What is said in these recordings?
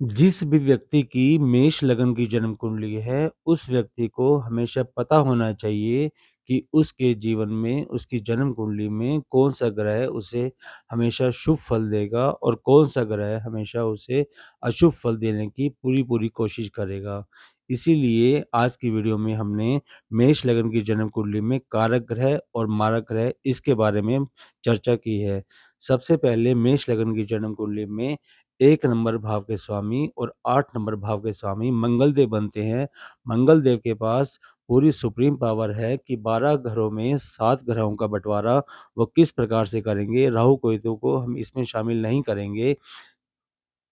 जिस भी व्यक्ति की मेष लग्न की जन्म कुंडली है, उस व्यक्ति को हमेशा पता होना चाहिए कि उसके जीवन में, उसकी जन्म कुंडली में कौन-सा ग्रह उसे हमेशा शुभ फल देगा और कौन-सा ग्रह हमेशा उसे अशुभ फल देने की पूरी-पूरी कोशिश करेगा। इसीलिए आज की वीडियो में हमने मेष लग्न की जन्म कुंडली में कारक ग्रह और मारक ग्रह इसके बारे में चर्चा की है। सबसे पहले मेष लग्न की जन्म कुंडली में 1 नंबर भाव के स्वामी और 8 नंबर भाव के स्वामी मंगल देव बनते हैं। मंगल देव के पास पूरी सुप्रीम पावर है कि 12 घरों में 7 ग्रहों का बँटवारा वो किस प्रकार से करेंगे, राहु केतु को हम इसमें शामिल नहीं करेंगे।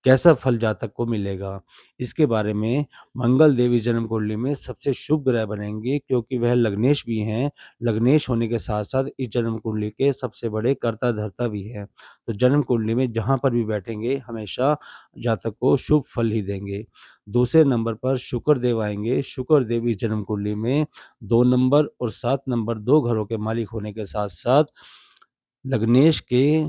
कैसा फल जातक को मिलेगा? इसके बारे में मंगल देवी जन्म कुंडली में सबसे शुभ ग्रह बनेंगे क्योंकि वह लग्नेश भी हैं। लग्नेश होने के साथ-साथ इस जन्म कुंडली के सबसे बड़े कर्ता-धर्ता भी हैं। तो जन्म कुंडली में जहाँ पर भी बैठेंगे हमेशा जातक को शुभ फल ही देंगे। दूसरे नंबर पर शुक्र देव आएँगे। शुक्र देव इस जन्म कुंडली में 2 नंबर और 7 नंबर 2 घरों के मालिक होने के साथ-साथ लग्नेश के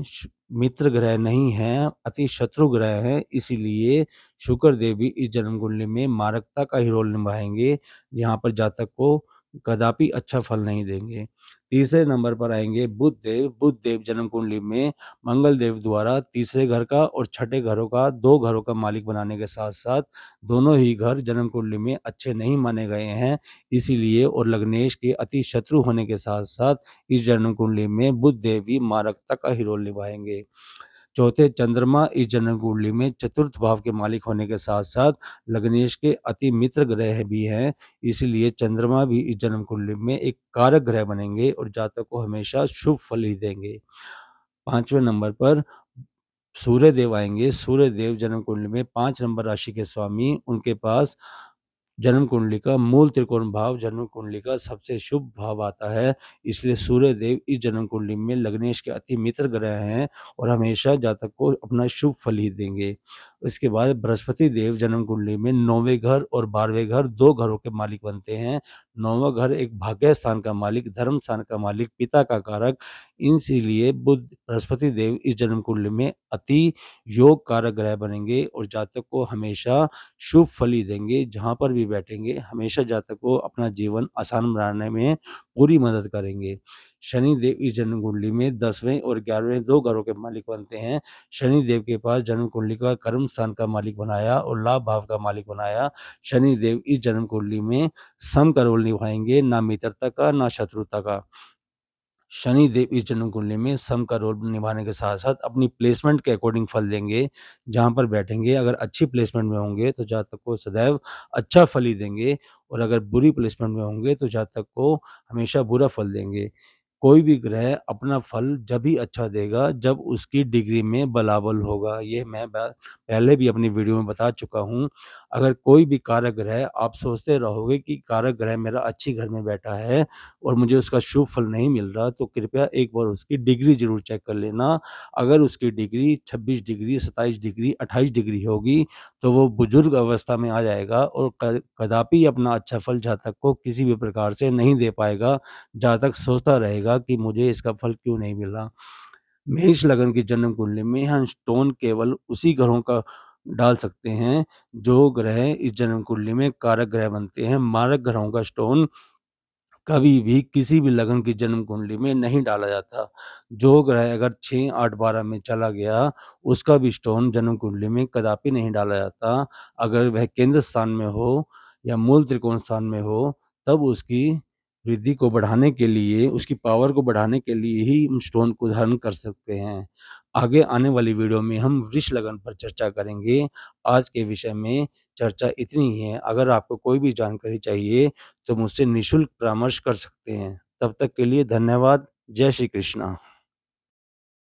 मित्र ग्रह नहीं हैं, अति शत्रु ग्रह हैं, इसीलिए शुक्र देव भी इस जन्म कुंडली में मारकता का ही रोल निभाएँगे, यहाँ पर जातक को कदापि अच्छा फल नहीं देंगे। तीसरे नंबर पर आएँगे बुध देव। बुध देव जन्म कुंडली में मंगल देव द्वारा तीसरे घर का और छठे घरों का 2 घरों का मालिक बनाने के साथ-साथ दोनों ही घर जन्म कुंडली में अच्छे नहीं माने गए हैं, इसीलिए और लग्नेश के अति शत्रु होने के साथ-साथ इस जन्म कुंडली में बुध देव भी मारकता का ही रोल निभाएँगे। चौथे चंद्रमा इस जन्म कुंडली में चतुर्थ भाव के मालिक होने के साथ-साथ लग्नेश के अति मित्र ग्रह भी हैं, इसीलिए चंद्रमा भी इस जन्म कुंडली में एक कारक ग्रह बनेंगे और जातक को हमेशा शुभ फल ही देंगे। 5वें नंबर पर सूर्यदेव आएँगे। सूर्यदेव जन्म कुंडली में 5 नंबर राशि के स्वामी, उनके पास जन्म कुंडली का मूल त्रिकोण भाव जन्म कुंडली का सबसे शुभ भाव आता है, इसलिए सूर्यदेव इस जन्म कुंडली में लग्नेश के अति मित्र ग्रह हैं और हमेशा जातक को अपना शुभ फल ही देंगे। इसके बाद बृहस्पति देव जन्म कुंडली में 9वें घर और 12वें घर 2 घरों के मालिक बनते हैं। 9वाँ घर एक भाग्य स्थान का मालिक, धर्म स्थान का मालिक, पिता का कारक, इसीलिए बुध बृहस्पति देव इस जन्म कुंडली में अति योग कारक ग्रह बनेंगे और जातक को हमेशा शुभ फल ही देंगे। जहाँ पर भी बैठेंगे हमेशा जातक को अपना जीवन आसान बनाने में पूरी मदद करेंगे। शनि देव इस जन्म कुंडली में 10वें और 11वें 2 घरों के मालिक बनते हैं। शनि देव के पास जन्म कुंडली का कर्म स्थान का मालिक बनाया और लाभ भाव का मालिक बनाया। शनि देव इस जन्म कुंडली में सम का रोल निभाएँगे, ना मित्रता का, ना शत्रुता का। शनि देव इस जन्म कुंडली में सम का रोल निभाने के साथ-साथ अपनी प्लेसमेंट के अकॉर्डिंग फल देंगे। जहाँ पर बैठेंगे अगर अच्छी प्लेसमेंट में होंगे तो जातक को सदैव अच्छा फल ही देंगे और अगर बुरी प्लेसमेंट में होंगे तो जातक को हमेशा बुरा फल देंगे। कोई भी ग्रह अपना फल जब ही अच्छा देगा जब उसकी डिग्री में बलाबल होगा। ये मैं पहले भी अपनी वीडियो में बता चुका हूँ। अगर कोई भी कारक ग्रह आप सोचते रहोगे कि कारक ग्रह मेरा अच्छी घर में बैठा है और मुझे उसका शुभ फल नहीं मिल रहा, तो कृपया एक बार उसकी डिग्री ज़रूर चेक कर लेना। अगर उसकी डिग्री 26 डिग्री, 27 डिग्री, 28 डिग्री होगी, तो वो बुजुर्ग अवस्था में आ जाएगा और कदापि अपना अच्छा फल जातक को किसी भी प्रकार से नहीं दे पाएगा। जातक सोचता रहेगा कि मुझे इसका फल क्यों नहीं मिला। मेष लग्न की जन्म कुंडली में हम स्टोन केवल उसी ग्रहों का डाल सकते हैं, जो ग्रह इस जन्म कुंडली में कारक ग्रह बनते हैं। मारक ग्रहों का स्टोन कभी भी किसी भी लग्न की जन्म कुंडली में नहीं डाला जाता। जो ग्रह अगर 6, 8, 12 में चला गया, उसका भी स्टोन जन्म कुंडली में कदापि नहीं डाला जाता। अगर वह केंद्र स्थान में हो या मूल त्रिकोण स्थान में हो, तब उसकी वृद्धि को बढ़ाने के लिए, उसकी पावर को बढ़ाने के लिए ही हम स्टोन को धारण कर सकते हैं। आगे आने वाली वीडियो में हम वृष लगन पर चर्चा करेंगे। आज के विषय में चर्चा इतनी ही है। अगर आपको कोई भी जानकारी चाहिए तो मुझसे निःशुल्क परामर्श कर सकते हैं। तब तक के लिए धन्यवाद। जय श्री कृष्णा।